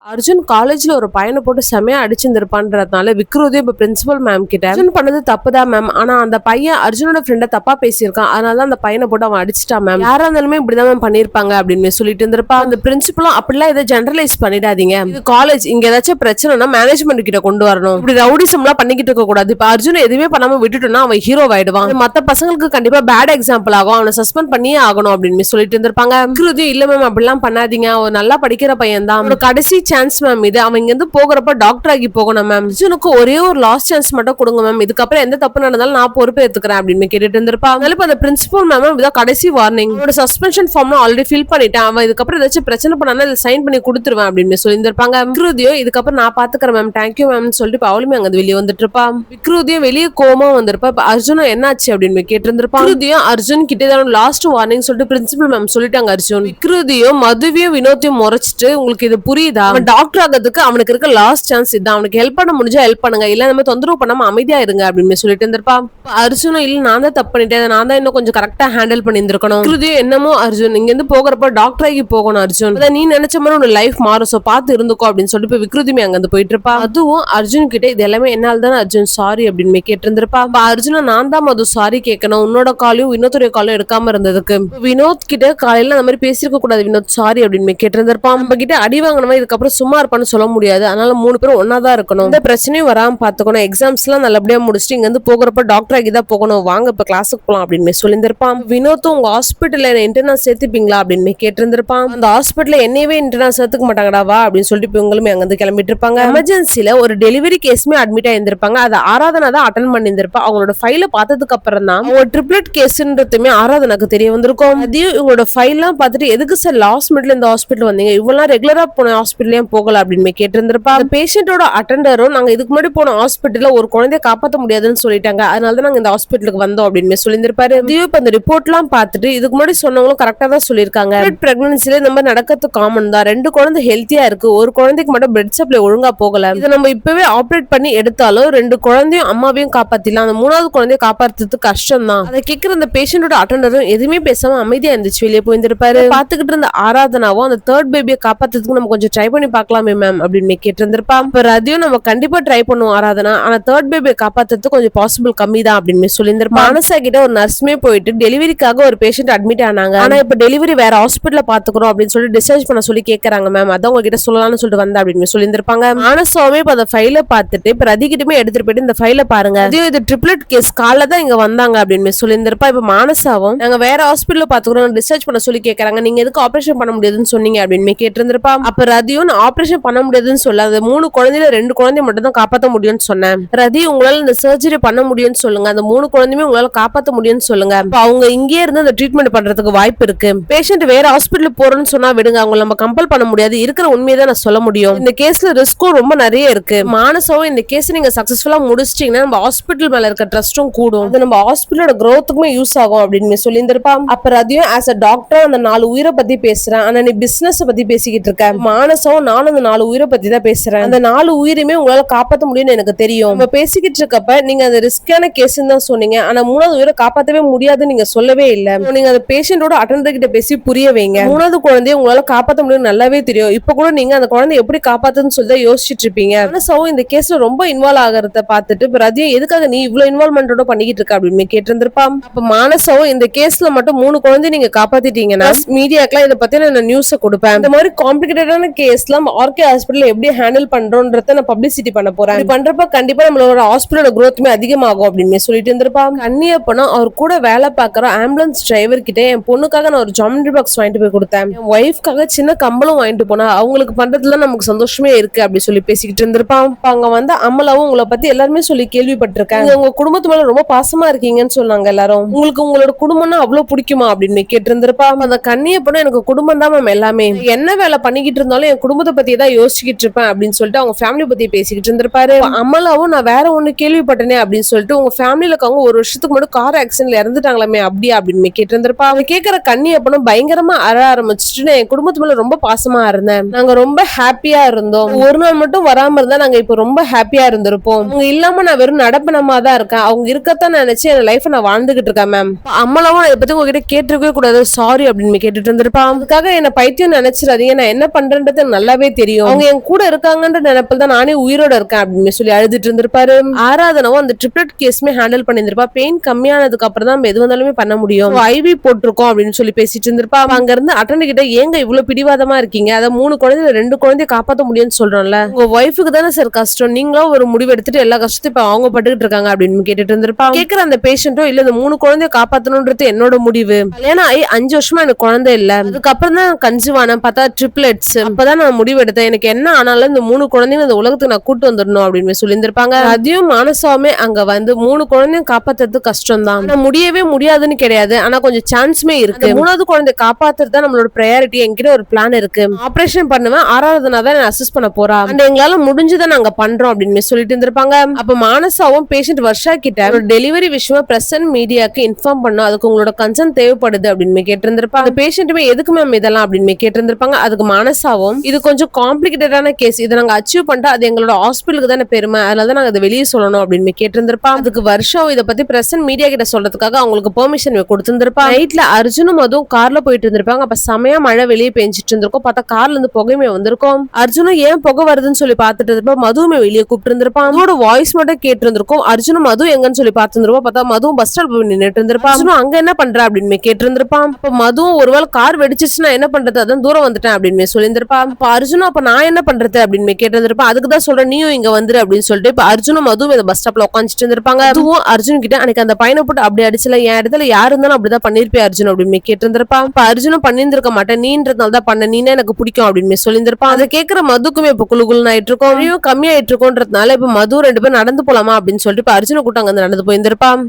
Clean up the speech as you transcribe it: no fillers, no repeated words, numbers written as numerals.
அர்ஜுன் காலேஜ்ல ஒரு பையனை போட்டு செமையா அடிச்சிருந்திருப்பான்றதுனால விக்ரோதி இப்ப பிரின்சிபல் மேம் கிட்ட அர்ஜுன் பண்ணது தப்புதான் மேம், ஆனா அந்த பையன் அர்ஜுனோட ஃப்ரெண்ட தப்பா பேசியிருக்கான், அதனாலதான் அந்த பையனை போட்டு அவன் அடிச்சிட்டான் மேம், யாரா இருந்தாலுமே இப்படிதான் மேம் பண்ணிருப்பாங்க அப்படின்னு சொல்லிட்டு இருந்திருப்பா. அந்த பிரின்சிபலும் அப்படிலாம் இதை ஜெனரலைஸ் பண்ணிடாதீங்க, இது காலேஜ், இங்க ஏதாச்சும் பிரச்சனைனா மேனேஜ்மெண்ட் கிட்ட கொண்டு வரணும், இப்படி ரவுடிசம் எல்லாம் பண்ணிக்கிட்டு இருக்க கூடாது. இப்ப அர்ஜுன் எதுவுமே பண்ணாம விட்டுட்டோம்னா அவன் ஹீரோ ஆயிடுவான், மத்த பசங்களுக்கு கண்டிப்பா பேட் எக்ஸாம்பிள் ஆகும், அவனை சஸ்பெண்ட் பண்ணியே ஆகணும் அப்படின்னு சொல்லிட்டு இருந்திருப்பாங்க. விக்ரோதி இல்ல மேம் அப்படிலாம் பண்ணாதீங்க, அவன் நல்லா படிக்கிற பையன் தான், அவனோட கடைசி சான்ஸ் மேம் இது, அவன் இங்க இருந்து போகிறப்ப டாக்டர் ஆகி போகணும் மேம், அர்ஜுனுக்கு ஒரே ஒரு லாஸ்ட் சான்ஸ் மட்டும் கொடுங்க மேம், இதுக்கப்புறம் எந்த தப்பு நடந்தாலும் நான் பொறுப்பு எடுத்துக்கிறேன் அப்படின்னு கேட்டுட்டு இருந்திருப்பா. அதனால இப்ப அந்த பிரின்சிபல் மேம் இதான் கடைசி வார்னிங், அவனோட சஸ்பென்ஷன் ஃபார்ம் ஆல்ரெடி ஃபில் பண்ணிட்டேன், அவன் இதுக்கப்புறம் ஏதாச்சும் பிரச்சனை பண்ணா இதை சைன் பண்ணி கொடுத்துருவேன் அப்படின்னு சொல்லியிருந்திருப்பாங்க. விக்ரோதியோ இதுக்கப்புறம் நான் பாத்துக்கிறேன் மேம், தேங்க்யூ மேம் சொல்லிட்டு அவளுமே அங்க வெளியே வந்துட்டு இருப்பா. விக்ரோதியோ வெளியே கோமா வந்திருப்பா. இப்ப அர்ஜுனும் என்னாச்சு அப்படின்னு கேட்டு இருந்திருப்பா. விக்ரோதியோ அர்ஜுன் கிட்டே லாஸ்ட் வார்னிங் சொல்லிட்டு பிரின்சிபல் மேம் சொல்லிட்டாங்க. அர்ஜுன் விக்ரோதியோ மதுவையும் வினோத்தையும் முறைச்சிட்டு, உங்களுக்கு இது புரியுதா, டாக்டர் ஆகிறதுக்கு அவனுக்கு இருக்க லாஸ்ட் சான்ஸ் இதான், அவனுக்கு ஹெல்ப் பண்ண முடிஞ்சா ஹெல்ப் பண்ணுங்க, இல்ல நம்ம தொந்தரவு பண்ணாம அமைதியா இருங்க அப்படின்னு சொல்லிட்டு இருந்திருப்பா. அர்ஜுனும் இல்ல நான் தான் தப்பு பண்ணிட்டேன், நான் தான் இன்னும் கொஞ்சம் கரெக்டா ஹேண்டில் பண்ணிருக்கணும். என்னமோ அர்ஜுன் இங்க இருந்து போகிறப்ப டாக்டர் ஆகி போகணும் அர்ஜுன், அதான் நீ நினைச்ச மாதிரி உன் லைஃப் மாறும், சோ பாத்து இருந்துக்கோ அப்படின்னு சொல்லிட்டு விக்ருதிமே அங்க இருந்து போயிட்டு இருப்பா. அதுவும் அர்ஜுன் கிட்ட இது எல்லாமே என்னால தானே அர்ஜுன் சாரி அப்படின்னு கேட்டு இருந்திருப்பா. அர்ஜுன நான் தான் மது சாரி கேட்கணும், உன்னோட காலையும் இன்னொருத்தருடைய காலையும் எடுக்காம இருந்ததுக்கு. வினோத் கிட்ட காலையில அந்த மாதிரி பேசிருக்க கூடாது வினோத் சாரி அப்படின்னு கேட்டு இருந்திருப்பா. நம்ம கிட்ட அடி வாங்கினவன் இதுக்கப்புறம் சும்மா இருப்பான்னு சொல்ல முடியாது, அதனால 3 பேரும் ஒன்னாதான் இருக்கணும், இந்த பிரச்சனையும் வராம பாத்துக்கணும், எக்ஸாம்ஸ் எல்லாம் நல்லபடியா முடிச்சுட்டு இங்க இருந்து போகிறப்ப டாக்டர் ஆகிதான் போகணும், வாங்க இப்ப கிளாஸுக்கு போலாம் அப்படின்னு சொல்லியிருந்திருப்பான். வினோத்தும் உங்க ஹாஸ்பிட்டல்ல இன்டர்னா சேர்த்துப்பீங்களா அப்படின்னு கேட்டிருந்திருப்பான். அந்த ஹாஸ்பிட்டல்ல என்னையவே இன்டர்னா சேர்த்துக்க மாட்டாங்கடா வா அப்படின்னு சொல்லிட்டு இவங்களுமே அங்க இருந்து கிளம்பிட்டு இருப்பாங்க. எமர்ஜென்சில ஒரு டெலிவரி கேஸ்மே அட்மிட் ஆயிருந்திருப்பாங்க, அதை ஆராதனா தான் அட்டன் பண்ணியிருந்திருப்பா. அவங்களோட ஃபைல பார்த்ததுக்கு அப்புறம் தான் அவங்க ட்ரிப்ளெட் கேஸ்ன்றதுமே ஆராதனாக்கு தெரிய வந்திருக்கும். அதையும் இவங்களோட ஃபைல் எல்லாம் பார்த்துட்டு எதுக்கு சார் லாஸ்ட் மினிட்ல இந்த ஹாஸ்பிட்டல் வந்தீங்க, இவ்வளவு ரெகுலரா போன ஹாஸ்பிட்டலையும் போகல அப்படின்னு கேட்டிருந்திருப்பா. அந்த பேஷண்டோட அட்டெண்டரும் நாங்க இதுக்கு முன்னாடி போன ஹாஸ்பிட்டல்ல ஒரு குழந்தைய காப்பாற்ற முடியாதுன்னு சொல்லிட்டாங்க, அதனாலதான் நாங்க இந்த ஹாஸ்பிட்டலுக்கு வந்தோம் அப்படின்னு சொல்லியிருப்பாரு. இப்ப அந்த ரிப்போர்ட் எல்லாம் பார்த்துட்டு இதுக்கு முன்னாடி சொன்னவங்களும் கரெக்டா தான் சொல்லியிருக்காங்க, பிரெக்னன்சில இந்த மாதிரி நடக்கிறது காமன் தான், 2 குழந்தை ஹெல்த்தியா இருக்கு, ஒரு குழந்தைக்கு மட்டும் பிளட் சப்ளை ஒழுங்கா போகல, இதை நம்ம இப்பவே ஆப்ரேட் பண்ணி எடுத்தாலும் 2 குழந்தையும் அம்மாவையும் காப்பாத்திடலாம், அந்த 3வது குழந்தைய காப்பாற்றுறது கஷ்டம் தான். அதை கேட்கிற அந்த பேஷண்டோட அட்டெண்டரும் எதுவுமே பேசாம அமைதியா இருந்துச்சு, வெளியே போயிருந்திருப்பாரு. பாத்துக்கிட்டு இருந்த ஆராதனாவும் அந்த 3rd பேபியை காப்பாத்துறதுக்கு நம்ம கொஞ்சம் ட்ரை பண்ணி பார்க்கலாமே மேம் அப்படின்னு கேட்டு இருந்திருப்பா. அதையும் நம்ம கண்டிப்பா ட்ரை பண்ணுவோம் ஆராதனா, ஆனா 3rd பேபியை காப்பாத்துறது கொஞ்சம் பாசிபிள் கம்மி தான் அப்படின்னு சொல்லியிருந்திருப்பா. மனசா கிட்ட ஒரு நர்ஸுமே போயிட்டு டெலிவரிக்காக ஒரு பேஷண்ட் அட்மிட் ஆனாங்க, ஆனா இப்ப டெலிவரி வேற ஹாஸ்பிட்டல்ல பாத்துக்கிறோம் அப்படின்னு சொல்லி டிஸ்சார்ஜ் பண்ண சொல்லி கேக்குறாங்க மேம், அதான் உங்ககிட்ட சொல்லலாம்னு சொல்லிட்டு வந்தா அப்படின்னு சொல்லியிருந்திருப்பாங்க. மனசாவே இப்ப அந்த ஃபைல பார்த்துட்டு பிரதிகிட்டமே எடுத்துட்டு போயிட்டு இந்த ஃபைல பாருங்க, இது ட்ரிப்ளெட் கேஸ் காலைல தான் இங்க வந்தாங்க அப்படின்னு சொல்லியிருந்திருப்பா. இப்ப மானசாவும் நாங்க வேற ஹாஸ்பிட்டல்ல பாத்துக்கிறோம் டிஸ்சார்ஜ் பண்ண சொல்லி கேக்குறாங்க, நீங்க எதுக்கு ஆபரேஷன் பண்ண முடியாதுன்னு சொன்னீங்க அப்படின்னு கேட்டிருந்திருப்பா. அப்ப ரதியும் ஆபரேஷன் பண்ண முடியாதுன்னு சொல்ல, அந்த 3 குழந்தையில 2 குழந்தை மட்டும் தான் காப்பாற்ற முடியும்னு சொன்னேன், ரதி உங்களால இந்த சர்ஜரி பண்ண முடியும்னு சொல்லுங்க, அந்த 3 குழந்தையுமே உங்களால காப்பாற்ற முடியும்னு சொல்லுங்க, அவங்க இங்கே இருந்து அந்த ட்ரீட்மெண்ட் பண்றதுக்கு வாய்ப்பு இருக்கு, பேஷண்ட் வேற ஹாஸ்பிட்டல் போறோம்னு சொன்னா விடுங்க, அவங்க நம்ம கம்பல் பண்ண முடியாது, இருக்கிற உண்மையை தான் நான் சொல்ல முடியும், இந்த கேஸ்ல ரிஸ்க்கும் ரொம்ப நிறைய இருக்கு, மானசாவும் இந்த கேஸ் நீங்க சக்சஸ்ஃபுல்லா முடிச்சிட்டீங்கன்னா நம்ம ஹாஸ்பிட்டல் மேல இருக்க ட்ரஸ்டும் கூடும், அது நம்ம ஹாஸ்பிட்டலோட growthக்குமே யூஸ் ஆகும் அப்படின்னு சொல்லியிருந்திருப்பா. அப்ப ரதியும் ஆஸ் அ டாக்டர் அந்த 4 உயிரை பத்தி பேசுறேன், ஆனா நீ பிசினஸ் பத்தி பேசிக்கிட்டு இருக்க, மானசாவும் நானும் அந்த 4 உயிரை பத்தி தான் பேசுறேன், அந்த 4 உயிருமே உங்களால காப்பாற்ற முடியும்னு எனக்கு தெரியும், நம்ம பேசிக்கிட்டு இருக்கப்ப நீங்க அந்த ரிஸ்கான கேஸ்ன்னு தான் சொன்னீங்க, ஆனா 3வது உயிரை காப்பாற்றவே முடியாதுன்னு நீங்க சொல்லவே இல்லை, நீங்க அந்த பேஷண்டோட அட்டெண்டர் கிட்ட பேசி புரிய வைங்க, 3வது குழந்தைய உங்களால காப்பாற்ற முடியும் நல்லாவே தெரியும், இப்ப கூட நீங்க அந்த குழந்தைய எப்படி காப்பாத்துன்னு சொல்லி யோசிச்சுட்டு இருப்பீங்க, மனசாவும் இந்த கேஸ்ல ரொம்ப இன்வால்வ் ஆகிறத பார்த்துட்டு ரதியும் எதுக்காக நீ இவ்வளவு இன்வால்வ்மெண்டோட பண்ணிக்கிட்டு இருக்க அப்படின்னு கேட்டிருந்திருப்பா. அப்ப மானசாவும் இந்த கேஸ்ல மட்டும் 3 குழந்தைய நீங்க காப்பாத்திட்டீங்கன்னா மீடியாக்கெல்லாம் இதை பத்தி நான் நியூஸ கொடுப்பேன், இந்த மாதிரி காம்ப்ளிகேட்டடான கேஸ்ல ஆர்கே ஹாஸ்பிட்டல் எப்படி ஹேண்டில் பண்றோன்றத நான் பப்ளிசிட்டி பண்ண போறேன், இது பண்றப்ப கண்டிப்பா நம்மளோட ஹாஸ்பிட்டலோட growthமே அதிகமாகும் அப்படின்னு சொல்லிட்டு இருந்திருப்பா. கண்ணியப்பனா அவர் கூட வேலை பார்க்கற ஆம்புலன்ஸ் டிரைவர் கிட்ட என் பொண்ணுக்காக நான் ஒரு ஜாமெட்ரி பாக்ஸ் வாங்கிட்டு போய் கொடுத்தேன், என் ஒய்ஃப்காக சின்ன கம்பளம் வாங்கிட்டு போனா அவங்களுக்கு பண்றதுல நமக்கு சந்தோஷமே இருக்கு அப்படி சொல்லி பேசிக்கிட்டு இருந்திருப்பான். அங்க வந்து அமலாவும் உங்களை பத்தி எல்லாருமே சொல்லி கேள்விப்பட்டிருக்காங்க, உங்க குடும்பத்து மேல ரொம்ப பாசமா இருக்கீங்கன்னு சொன்னாங்க எல்லாரும், உங்களுக்கு உங்களோட குடும்பம்னா அவ்வளவு பிடிக்குமா அப்படின்னு கேட்டு இருந்திருப்பா. அந்த கண்ணியப்பனும் எனக்கு குடும்பம் தான் மேம் எல்லாமே, என்ன வேலை பண்ணிக்கிட்டு இருந்தாலும் என் குடும்பத்தை பத்தி தான் யோசிச்சுக்கிட்டு இருப்பேன் அப்படின்னு சொல்லிட்டு அவங்க ஃபேமிலி பத்தி பேசிக்கிட்டு இருந்திருப்பாரு. அமலாவும் நான் வேற ஒண்ணு கேள்விப்பட்டனே அப்படின்னு சொல்லிட்டு உங்க ஃபேமிலில இருக்கவங்க ஒரு வருஷத்துக்கு முன்னாடி கார் ஆக்சிடென்ட்ல இறந்துட்டாங்களாமே அப்படியே அப்படின்னு கேட்டு இருந்திருப்பா. அவங்க கேட்கற கண்ணியப்பனும் பயங்கரமா அழ ஆரம்பிச்சுட்டு என் குடும்பத்து மேல ரொம்ப பாசமா இருந்தேன், நாங்க ரொம்ப ஹாப்பியா இருந்தோம், ஒரு நாள் மட்டும் வராம இருந்தா நாங்க இப்ப ரொம்ப ஹாப்பியா இருந்திருப்போம், அவங்க இல்லாம நான் வெறும் நடப்பனமா தான் இருக்கேன், அவங்க இருக்கத்தான் நினைச்சு என் லைஃப் நான் வாழ்ந்துகிட்டு இருக்கேன் மேம், அம்மலாவும் இதை பத்தி உங்ககிட்ட கேட்டிருக்கவே கூடாது சாரி அப்படின்னு கேட்டுட்டு இருந்திருப்பா. அதுக்காக என்ன பைத்தியம் நினைச்சிடாதீங்க, நான் என்ன பண்றேன்றது நல்லா நல்லாவே தெரியும். அவங்க என் கூட இருக்காங்கன்ற நினைப்பில் தான் நானே உயிரோட இருக்கேன் அப்படின்னு சொல்லி அழுதுட்டு இருந்திருப்பாரு. ஆராதனாவும் அந்த ட்ரிப்ளெட் கேஸ்மே ஹேண்டில் பண்ணிருப்பா. பெயின் கம்மியானதுக்கு அப்புறம் தான் எது வந்தாலுமே பண்ண முடியும். ஐவி போட்டிருக்கோம் அப்படின்னு சொல்லி பேசிட்டு இருந்திருப்பா. அங்க இருந்து அட்டன்ட் கிட்ட ஏங்க இவ்வளவு பிடிவாதமா இருக்கீங்க, அத 3 குழந்தைல 2 குழந்தைய காப்பாத்த முடியும்னு சொல்றோம்ல, உங்க ஒய்ஃபுக்கு தானே சார் கஷ்டம், நீங்களும் ஒரு முடிவு எடுத்துட்டு எல்லா கஷ்டத்தையும் இப்ப அவங்க பட்டுக்கிட்டு இருக்காங்க அப்படின்னு கேட்டுட்டு இருந்திருப்பா. கேக்குற அந்த பேஷண்ட்டும் இல்ல இந்த 3 குழந்தைய காப்பாத்தணும்ன்றது என்னோட முடிவு, கல்யாணம் ஆகி 5 வருஷமா எனக்கு குழந்தை இல்ல, அதுக்கப்புறம் தான் கன்சீவ் ஆனேன், பார்த்தா ட்ரிப்ளெட்ஸ், அப்பதான் நான் முடிவு எடுத்தேன், எனக்கு என்ன ஆனாலும் இந்த 3 குழந்தைங்க இந்த உலகத்துக்கு நான் கூட்டு வந்துடணும் அப்படின்னு சொல்லியிருந்திருப்பாங்க. அதையும் மானசாவுமே அங்க வந்து 3 குழந்தையும் காப்பாத்துறது கஷ்டம் தான், ஆனா முடியவே முடியாதுன்னு கிடையாது, ஆனா கொஞ்சம் சான்ஸ்மே இருக்கு, 3வது குழந்தை காப்பாத்துறது தான் நம்மளோட ப்ரையாரிட்டி, என்கிட்ட ஒரு பிளான் இருக்கு, ஆபரேஷன் பண்ணுவேன், ஆராதனா தான் அசிஸ்ட் பண்ண போறா, அண்ட் எங்களால முடிஞ்சதை நாங்க பண்றோம் அப்படின்னு சொல்லிட்டு இருந்திருப்பாங்க. அப்ப மானசாவும் பேஷண்ட் வர்ஷா கிட்ட ஒரு டெலிவரி விஷயமா பிரசன்ட் மீடியாக்கு இன்ஃபார்ம் பண்ணோம், அதுக்கு உங்களோட கன்சர்ன் தேவைப்படுது அப்படின்னு கேட்டிருந்திருப்பாங்க. அந்த பேஷண்ட்டுமே எதுக்கு மேம் இதெல்லாம் அப்படின்னு கேட்டிருந்திருப்பாங்க. அதுக்கு மானசாவும் இது கொஞ்சம் காம்ப்ளிகேட்டடான கேஸ், இதை நாங்க அச்சீவ் பண்ணிட்டா அது எங்களோட ஹாஸ்பிட்டலுக்கு தானே பெருமை, அதனால நாங்க அதை வெளியே சொல்லணும் அப்படின்னு கேட்டிருந்திருப்பா. அதுக்கு வருஷம் இதை பத்தி பிரசன்ட் மீடியா கிட்ட சொல்றதுக்காக அவங்களுக்கு பெர்மிஷன் கொடுத்திருந்திருப்பா. நைட்ல அர்ஜுனும் அதுவும் கார்ல போயிட்டு இருந்திருப்பாங்க. அப்ப செமையா மழை வெளியே பெஞ்சிட்டு இருந்திருக்கும். பார்த்தா கார்ல இருந்து புகையுமே வந்திருக்கும். அர்ஜுனும் ஏன் புகை வருதுன்னு சொல்லி பார்த்துட்டு இருப்பா. மதுவுமே வெளியே கூப்பிட்டு இருந்திருப்பான். அதோட வாய்ஸ் மட்டும் கேட்டு இருந்திருக்கும். அர்ஜுனும் மது எங்கன்னு சொல்லி பார்த்துருப்பா. பார்த்தா மதுவும் பஸ் ஸ்டாண்ட் போய் நின்னுட்டு இருந்திருப்பா. அர்ஜுனும் அங்க என்ன பண்ற அப்படின்னு கேட்டு இருந்திருப்பான். அப்ப மதுவும் ஒருவேளை கார் வெடிச்சிச்சுன்னா என்ன பண்றது, அதான் தூரம் வந்துட்டேன் அப்படின்னு சொல்லியிருந்திருப்பா. அப்ப அர்ஜுனும் அப்ப நான் என்ன பண்றது அப்படின்னு கேட்டு இருந்திருப்பான். அதுக்குதான் சொல்றேன் நீயும் இங்க வந்துரு அப்படின்னு சொல்லிட்டு இப்ப அர்ஜுனும் மதுவும் இந்த பஸ் ஸ்டாப்ல உட்காந்துட்டு இருந்திருப்பாங்க. அதுவும் அர்ஜுன் கிட்ட அன்னைக்கு அந்த பையனை போட்டு அப்படி அடிச்சல, என் இடத்துல யாரு இருந்தாலும் அப்படிதான் பண்ணிருப்பேன் அர்ஜுன் அப்படின்னு கேட்டு இருந்திருப்பான். இப்ப அர்ஜுனும் பண்ணிருந்திருக்க மாட்டேன், நீன்றதுனால தான் பண்ண, நீனே எனக்கு பிடிக்கும் அப்படின்னு சொல்லியிருந்திருப்பான். அதை கேட்கிற மதுக்குமே இப்ப குழுகுல்னு ஆயிட்டு இருக்கும், கம்மியாயிட்டு இருக்கோன்றதுனால இப்ப மது 2 பேரும் நடந்து போலாமா அப்படின்னு சொல்லிட்டு இப்ப அர்ஜுனை கூட்டாங்க நடந்து போயிருந்திருப்பான்.